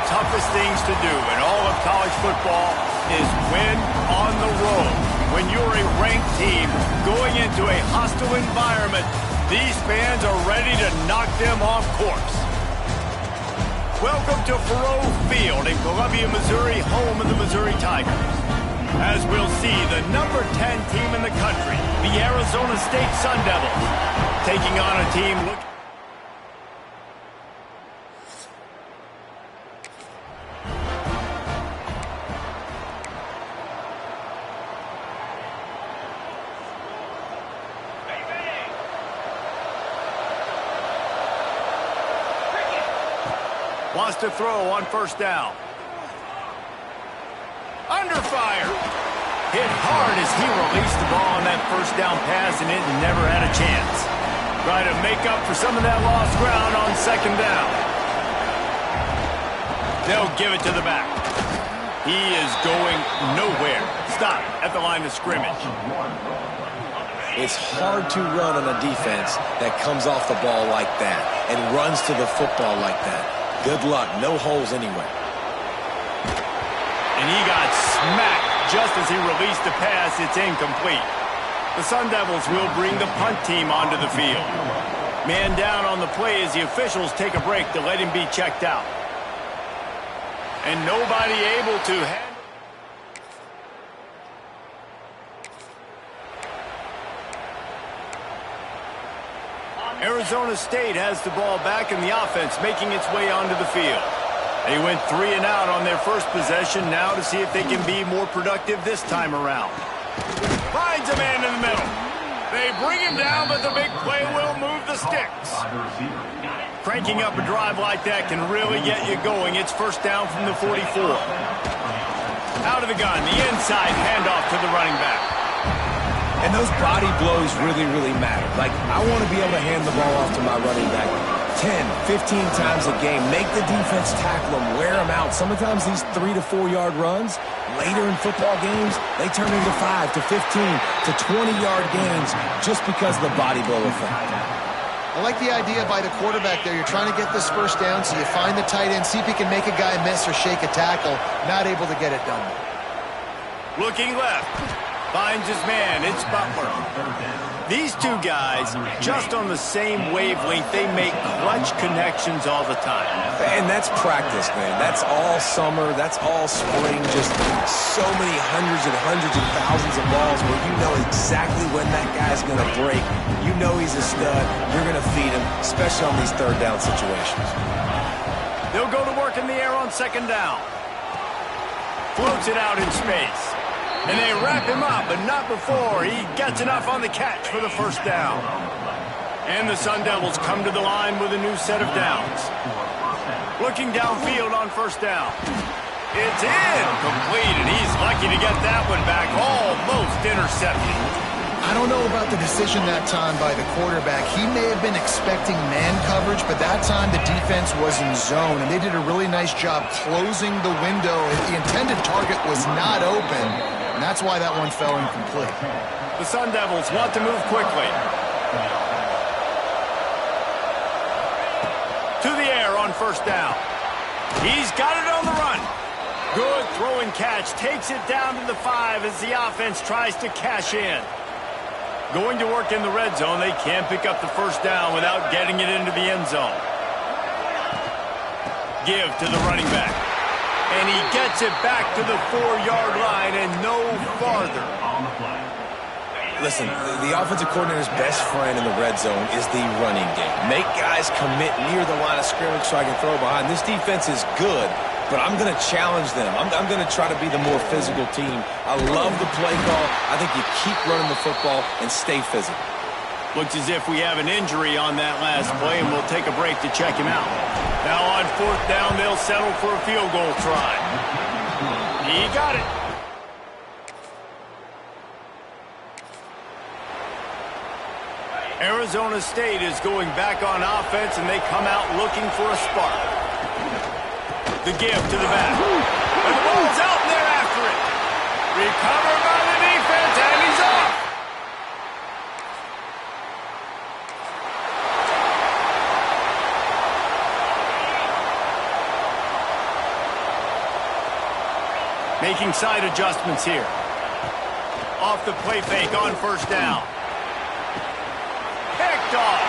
toughest things to do in all of college football is win on the road. When you're a ranked team going into a hostile environment, these fans are ready to knock them off course. Welcome to Faurot Field in Columbia, Missouri, home of the Missouri Tigers. As we'll see, the number 10 team in the country, the Arizona State Sun Devils, taking on a team looking... Wants to throw on first down. Under fire. Hit hard as he released the ball on that first down pass, and it never had a chance. Try to make up for some of that lost ground on second down. They'll give it to the back. He is going nowhere. Stop at the line of scrimmage. It's hard to run on a defense that comes off the ball like that and runs to the football like that. Good luck. No holes anywhere. And he got smacked just as he released the pass. It's incomplete. The Sun Devils will bring the punt team onto the field. Man down on the play as the officials take a break to let him be checked out. And nobody able to handle. Arizona State has the ball back in the offense, making its way onto the field. They went 3 and out on their first possession, now to see if they can be more productive this time around. Finds a man in the middle. They bring him down, but the big play will move the sticks. Cranking up a drive like that can really get you going. It's first down from the 44. Out of the gun, the inside handoff to the running back. And those body blows really matter. Like, I want to be able to hand the ball off to my running back 10, 15 times a game. Make the defense tackle them, wear them out. Sometimes these 3 to 4 yard runs, later in football games, they turn into 5 to 15 to 20 yard gains just because of the body blow effect. I like the idea by the quarterback there. You're trying to get this first down, so you find the tight end, see if he can make a guy miss or shake a tackle. Not able to get it done. Looking left. Finds his man. It's Butler. These two guys, just on the same wavelength, they make clutch connections all the time. And that's practice, man. That's all summer. That's all spring. Just so many hundreds and thousands of balls where you know exactly when that guy's going to break. You know he's a stud. You're going to feed him, especially on these third down situations. They'll go to work in the air on second down. Floats it out in space. And they wrap him up, but not before he gets enough on the catch for the first down. And the Sun Devils come to the line with a new set of downs. Looking downfield on first down. It's incomplete, and he's lucky to get that one back, almost intercepted. I don't know about the decision that time by the quarterback. He may have been expecting man coverage, but that time the defense was in zone, and they did a really nice job closing the window. The intended target was not open. And that's why that one fell incomplete. The Sun Devils want to move quickly. To the air on first down. He's got it on the run. Good throw and catch. Takes it down to the 5 as the offense tries to cash in. Going to work in the red zone. They can't pick up the first down without getting it into the end zone. Give to the running back. And he gets it back to the 4-yard line and no farther. Listen, the offensive coordinator's best friend in the red zone is the running game. Make guys commit near the line of scrimmage so I can throw behind. This defense is good, but I'm going to challenge them. I'm going to try to be the more physical team. I love the play call. I think you keep running the football and stay physical. Looks as if we have an injury on that last play, and we'll take a break to check him out. Now on fourth down, they'll settle for a field goal try. He got it. Arizona State is going back on offense, and they come out looking for a spark. The give to the back. And the ball's out, and they're after it. Recovered by the defense, and he's off. Making side adjustments here. Off the play fake on first down. Picked off.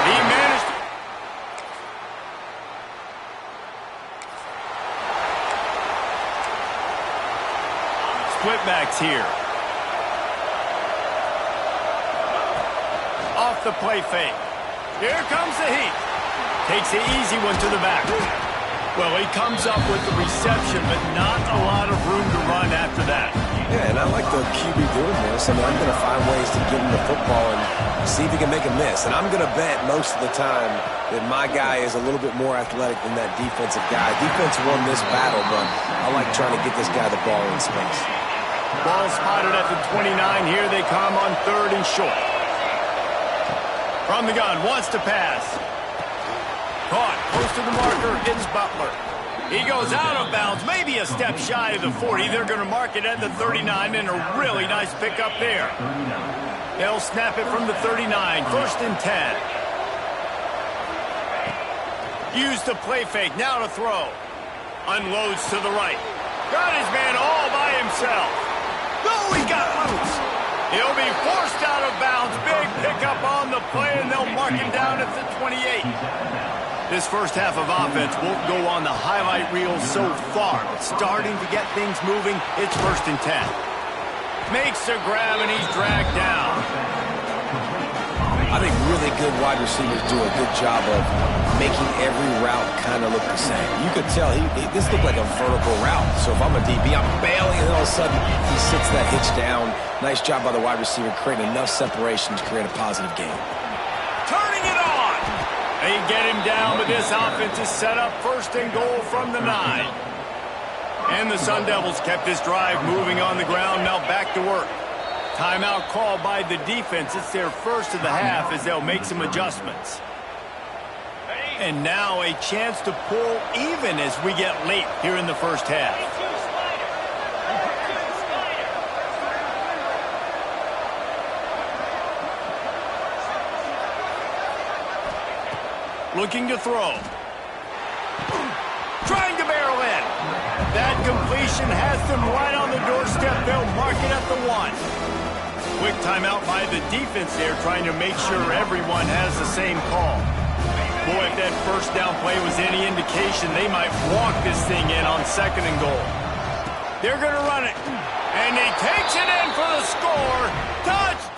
He managed. Split backs here. Off the play fake. Here comes the heat. Takes the easy one to the back. Well, he comes up with the reception, but not a lot of room to run after that. Yeah, and I like the QB doing this. I mean, I'm going to find ways to give him the football and see if he can make a miss. And I'm going to bet most of the time that my guy is a little bit more athletic than that defensive guy. Defense won this battle, but I like trying to get this guy the ball in space. Ball spotted at the 29. Here they come on 3rd and short. From the gun, wants to pass. Caught, close to the marker, it's Butler. He goes out of bounds, maybe a step shy of the 40. They're going to mark it at the 39, and a really nice pickup there. They'll snap it from the 39, 1st and 10. Use the play fake, now to throw. Unloads to the right. Got his man all by himself. No, he got loose. He'll be forced out of bounds. Big pickup on the play, and they'll mark him down at the 28. This first half of offense won't go on the highlight reel so far, but starting to get things moving, it's 1st and 10. Makes the grab, and he's dragged down. I think really good wide receivers do a good job of making every route kind of look the same. You could tell this looked like a vertical route. So if I'm a DB, I'm bailing, and all of a sudden he sits that hitch down. Nice job by the wide receiver creating enough separation to create a positive game. Turning it on. They get him down, but this offense is set up 1st and goal from the 9. And the Sun Devils kept this drive moving on the ground, now back to work. Timeout called by the defense. It's their first of the half as they'll make some adjustments. And now a chance to pull even as we get late here in the first half. Looking to throw. Trying to barrel in. That completion has them right on the doorstep. They'll mark it at the 1. Quick timeout by the defense there, trying to make sure everyone has the same call. Boy, if that first down play was any indication, they might walk this thing in on 2nd and goal. They're going to run it. And he takes it in for the score. Touchdown!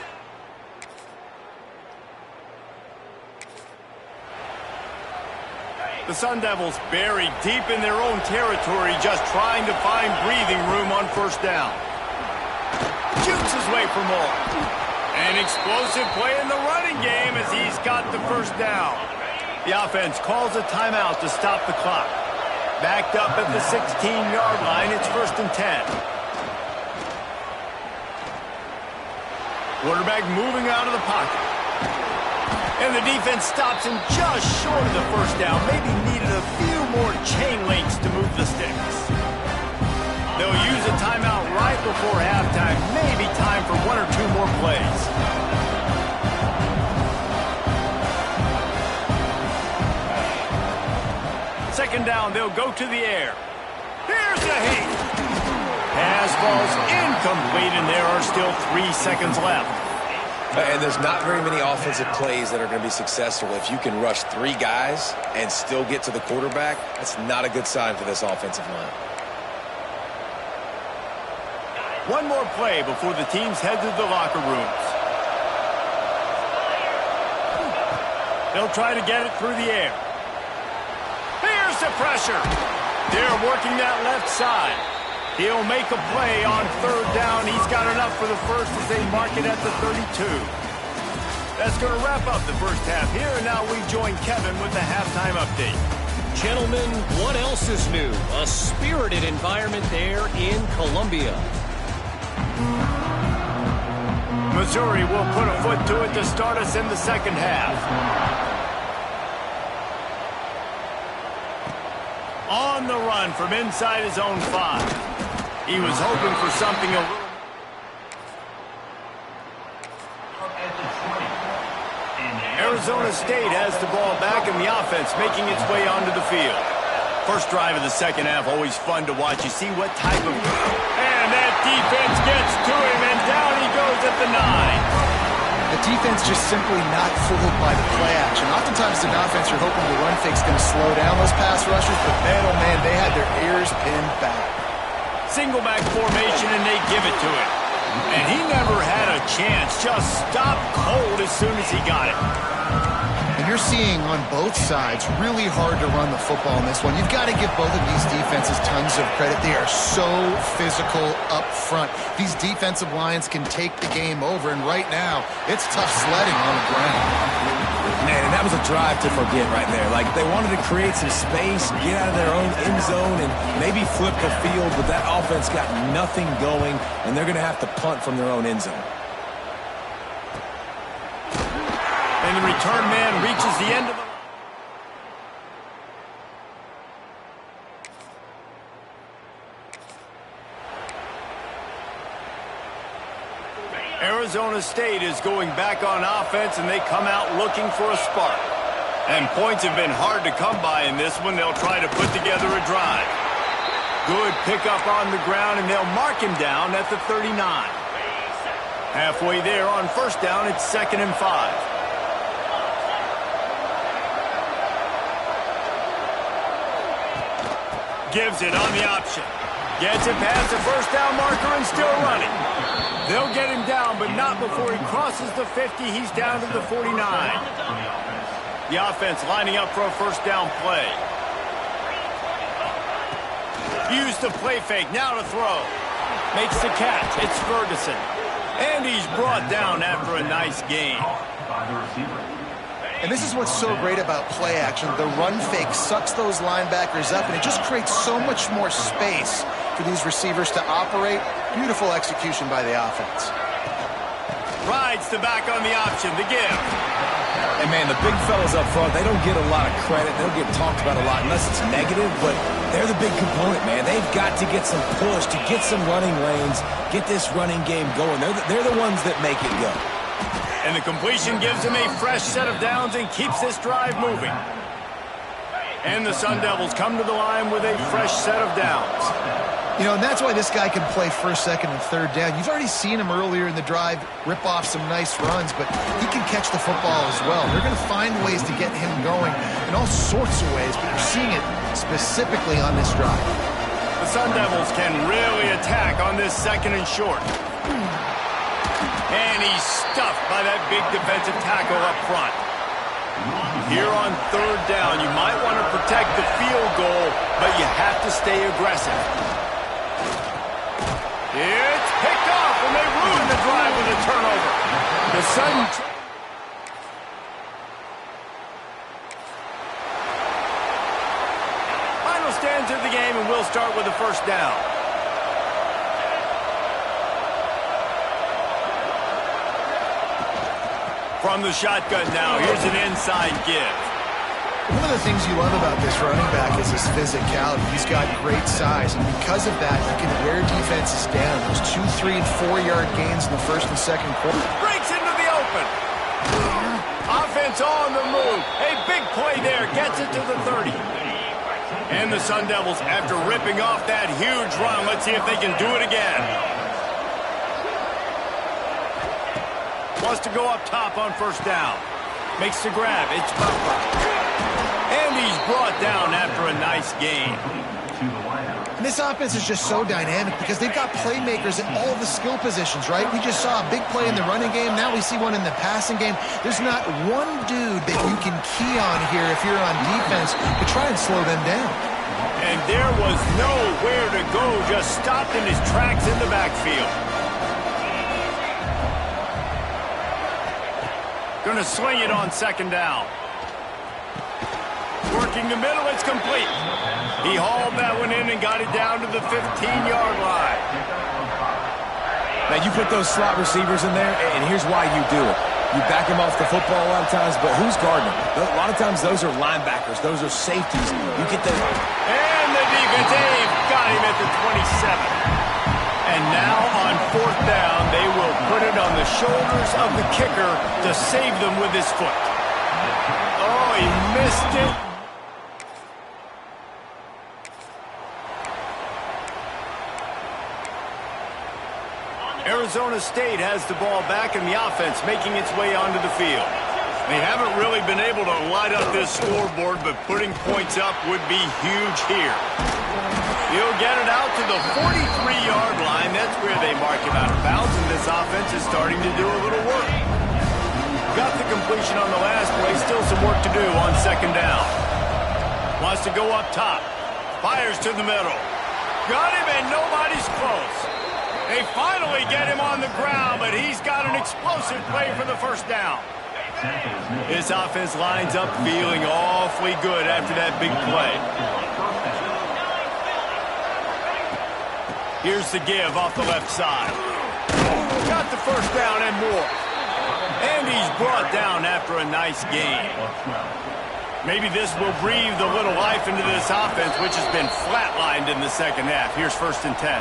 The Sun Devils buried deep in their own territory, just trying to find breathing room on 1st down. Shoots his way for more. An explosive play in the running game as he's got the 1st down. The offense calls a timeout to stop the clock. Backed up at the 16-yard line, it's 1st and 10. Quarterback moving out of the pocket. And the defense stops him just short of the 1st down. Maybe needed a few more chain links to move the sticks. They'll use a timeout right before halftime. Maybe time for 1 or 2 more plays. Second down, they'll go to the air. Here's the heat. Pass falls incomplete, and there are still 3 seconds left. And there's not very many offensive plays that are going to be successful. If you can rush 3 guys and still get to the quarterback, that's not a good sign for this offensive line. One more play before the teams head to the locker rooms. They'll try to get it through the air. Here's the pressure. They're working that left side. He'll make a play on 3rd down. He's got enough for the first as they mark it at the 32. That's going to wrap up the first half here, and now we join Kevin with the halftime update. Gentlemen, what else is new? A spirited environment there in Columbia. Missouri will put a foot to it to start us in the second half. On the run from inside his own 5. He was hoping for something a little... Arizona State has the ball back in the offense, making its way onto the field. First drive of the second half, always fun to watch. You see what type of... And that defense gets to him, and down he goes at the 9. The defense just simply not fooled by the play action. Oftentimes, an offense, you're hoping the run fake's going to slow down those pass rushers, but man, oh man, they had their ears pinned back. Single back formation, and they give it to him. And he never had a chance. Just stopped cold as soon as he got it. And you're seeing on both sides really hard to run the football in this one. You've got to give both of these defenses tons of credit. They are so physical up front. These defensive lines can take the game over, and right now, it's tough sledding on the ground. Man, and that was a drive to forget right there. Like, they wanted to create some space, get out of their own end zone, and maybe flip the field, but that offense got nothing going, and they're going to have to punt from their own end zone. And the return man reaches the end of the... Arizona State is going back on offense, and they come out looking for a spark. And points have been hard to come by in this one. They'll try to put together a drive. Good pickup on the ground, and they'll mark him down at the 39. Halfway there on first down, it's 2nd and 5. Gives it on the option. Gets it past the first down marker and still running. They'll get him down, but not before he crosses the 50. He's down to the 49. The offense lining up for a first down play. Used the play fake, now to throw. Makes the catch. It's Ferguson. And he's brought down after a nice gain. And this is what's so great about play action. The run fake sucks those linebackers up, and it just creates so much more space for these receivers to operate. Beautiful execution by the offense. Rides the back on the option, the give. And man, the big fellas up front, they don't get a lot of credit. They don't get talked about a lot unless it's negative, but they're the big component, man. They've got to get some push, to get some running lanes, get this running game going. They're the ones that make it go. And the completion gives him a fresh set of downs and keeps this drive moving. And the Sun Devils come to the line with a fresh set of downs. You know, and that's why this guy can play first, second, and third down. You've already seen him earlier in the drive rip off some nice runs, but he can catch the football as well. They're going to find ways to get him going in all sorts of ways, but you're seeing it specifically on this drive. The Sun Devils can really attack on this 2nd and short. And he's stuffed by that big defensive tackle up front. Here on 3rd down, you might want to protect the field goal, but you have to stay aggressive. It's picked off, and they ruin the drive with a turnover. The sudden... Final stanza of the game, and we'll start with the first down. From the shotgun now, here's an inside give. One of the things you love about this running back is his physicality. He's got great size, and because of that, he can wear defenses down. Those 2, 3, and 4-yard gains in the first and second quarter. Breaks into the open. Offense on the move. A big play there. Gets it to the 30. And the Sun Devils, after ripping off that huge run, let's see if they can do it again. Wants to go up top on first down. Makes the grab. It's Butler. And he's brought down after a nice gain. And this offense is just so dynamic because they've got playmakers at all the skill positions, right? We just saw a big play in the running game. Now we see one in the passing game. There's not one dude that you can key on here if you're on defense to try and slow them down. And there was nowhere to go. Just stopped in his tracks in the backfield. Going to sling it on 2nd down. Working the middle, it's complete. He hauled that one in and got it down to the 15-yard line. Now, you put those slot receivers in there, and here's why you do it. You back him off the football a lot of times, but who's guarding him? A lot of times, those are linebackers. Those are safeties. You get the... And the defense, they've got him at the 27. And now on 4th down, they will put it on the shoulders of the kicker to save them with his foot. Oh, he missed it. Arizona State has the ball back and the offense making its way onto the field. They haven't really been able to light up this scoreboard, but putting points up would be huge here. He'll get it out to the 43-yard line. That's where they mark him out of bounds, and this offense is starting to do a little work. Got the completion on the last play. Still some work to do on second down. Wants to go up top. Fires to the middle. Got him, and nobody's close. They finally get him on the ground, but he's got an explosive play for the first down. This offense lines up feeling awfully good after that big play. Here's the give off the left side. Got the first down and more. And he's brought down after a nice gain. Maybe this will breathe a little life into this offense, which has been flatlined in the second half. Here's 1st and 10.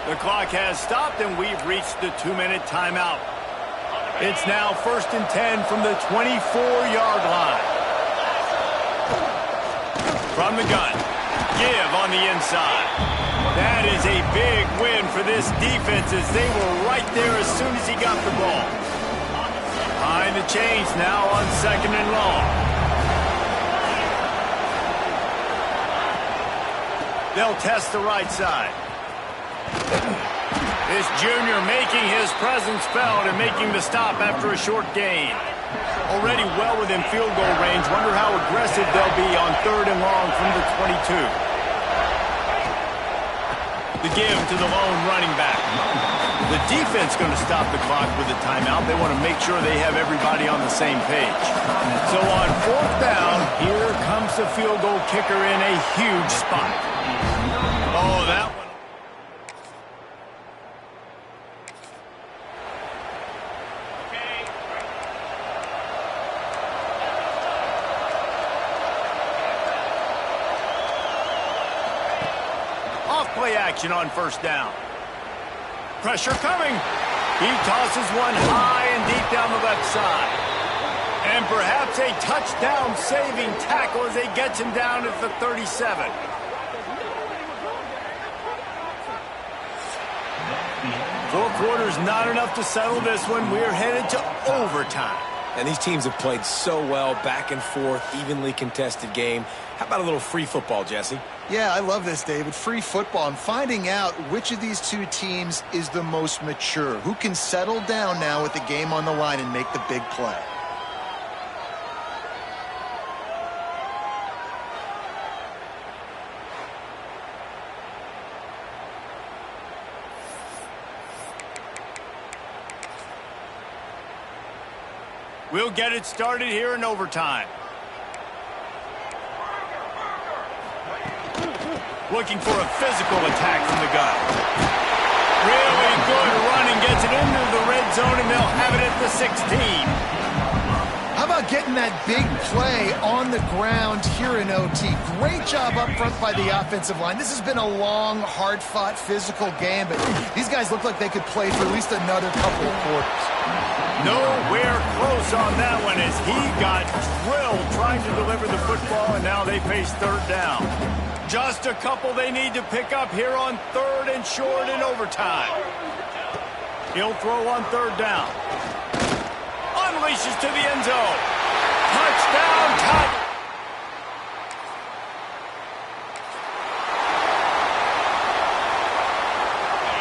The clock has stopped, and we've reached the 2-minute timeout. It's now 1st and 10 from the 24-yard line. From the gun. Give on the inside. That is a big win for this defense as they were right there as soon as he got the ball. Behind the chains now on 2nd and long. They'll test the right side. This junior making his presence felt and making the stop after a short gain. Already well within field goal range. Wonder how aggressive they'll be on 3rd and long from the 22. The give to the lone running back. The defense going to stop the clock with a timeout. They want to make sure they have everybody on the same page. So on 4th down, here comes the field goal kicker in a huge spot. Oh, that one. Off-play action on 1st down. Pressure coming. He tosses one high and deep down the left side. And perhaps a touchdown-saving tackle as they get him down at the 37. Four quarters not enough to settle this one. We're headed to overtime. And these teams have played so well, back and forth, evenly contested game. How about a little free football, Jesse? Yeah, I love this, David. Free football. I'm finding out which of these two teams is the most mature. Who can settle down now with the game on the line and make the big play. We'll get it started here in overtime. Looking for a physical attack from the gun. Really good running, gets it into the red zone, and they'll have it at the 16. How about getting that big play on the ground here in OT? Great job up front by the offensive line. This has been a long, hard-fought, physical game, but these guys look like they could play for at least another couple of quarters. Nowhere close on that one as he got drilled trying to deliver the football, and now they face 3rd down. Just a couple they need to pick up here on 3rd and short in overtime. He'll throw on 3rd down. Unleashes to the end zone. Touchdown, Tigers.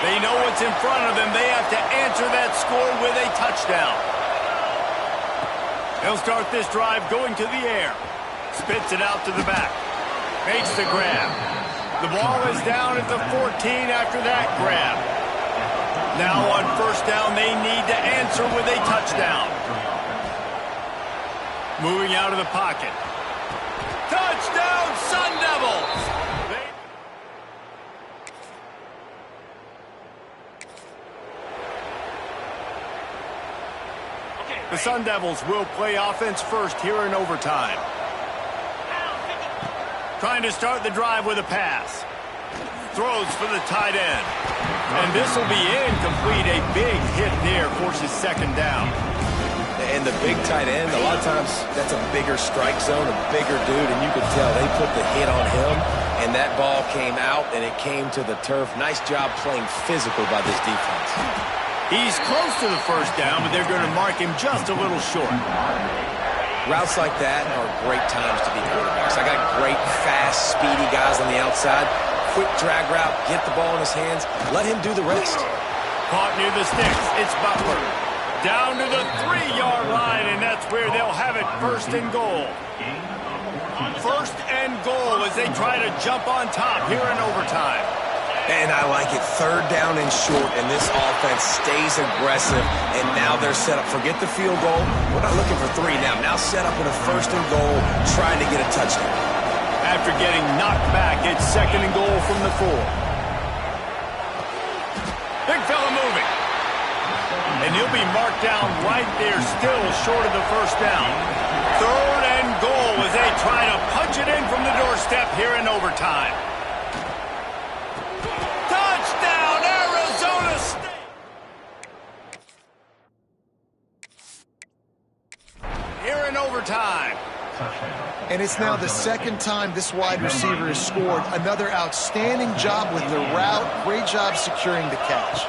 They know what's in front of them. They have to answer that score with a touchdown. They'll start this drive going to the air. Spits it out to the back. Makes the grab. The ball is down at the 14 after that grab. Now on 1st down, they need to answer with a touchdown. Moving out of the pocket. Touchdown, Sun Devils! The Sun Devils will play offense first here in overtime. Trying to start the drive with a pass. Throws for the tight end. And this will be incomplete. A big hit there forces 2nd down. And the big tight end, a lot of times that's a bigger strike zone, a bigger dude, and you could tell they put the hit on him, and that ball came out, and it came to the turf. Nice job playing physical by this defense. He's close to the first down, but they're going to mark him just a little short. Routes like that are great times to be quarterbacks. I got great, fast, speedy guys on the outside. Quick drag route, get the ball in his hands, let him do the rest. Caught near the sticks. It's Butler. Down to the 3-yard line, and that's where they'll have it, first and goal. First and goal as they try to jump on top here in overtime. And I like it. Third down and short, and this offense stays aggressive, and now they're set up. Forget the field goal. We're not looking for 3 now. Now set up in a first and goal, trying to get a touchdown. After getting knocked back, it's second and goal from the 4. Big fella moving. And he'll be marked down right there, still short of the first down. Third and goal as they try to punch it in from the doorstep here in overtime. Touchdown, Arizona State! Here in overtime. And it's now the second time this wide receiver has scored. Another outstanding job with the route. Great job securing the catch.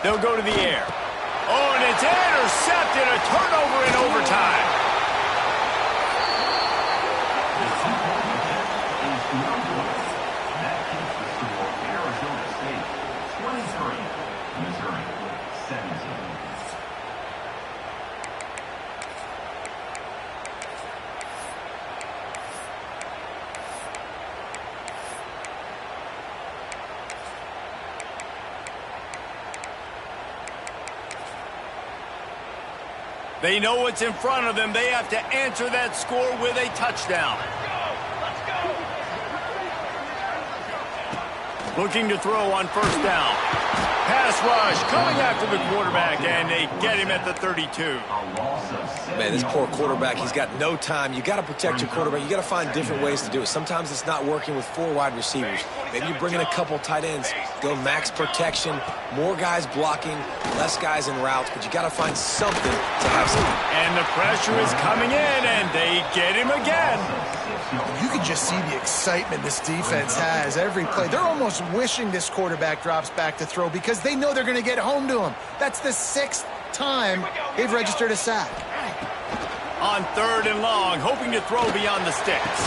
They'll go to the air. Oh, and it's intercepted. A turnover in overtime. They know what's in front of them. They have to answer that score with a touchdown. Looking to throw on first down. Pass rush coming after the quarterback, and they get him at the 32. Man, this poor quarterback, he's got no time. You got to protect your quarterback. You got to find different ways to do it. Sometimes it's not working with 4 wide receivers. Maybe you bring in a couple tight ends. Go max protection, more guys blocking, less guys in routes, but you got to find something to have some. And the pressure is coming in, and they get him again. You can just see the excitement this defense has every play. They're almost wishing this quarterback drops back to throw because they know they're going to get home to him. That's the 6th time they've registered a sack. On third and long, hoping to throw beyond the sticks.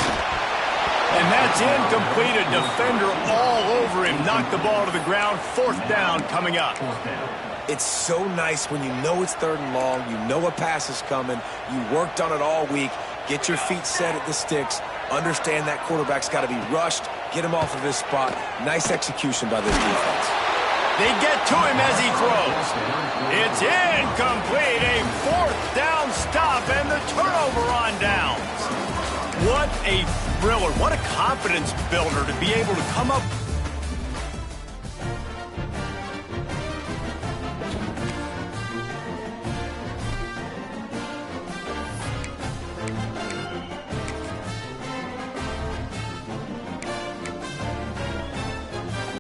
And that's incomplete. A defender all over him. Knocked the ball to the ground. 4th down coming up. It's so nice when you know it's third and long, you know a pass is coming, you worked on it all week, get your feet set at the sticks, understand that quarterback's got to be rushed, get him off of his spot. Nice execution by this defense. They get to him as he throws. It's incomplete. A 4th down stop and the turnover on downs. What a thriller. What a confidence builder to be able to come up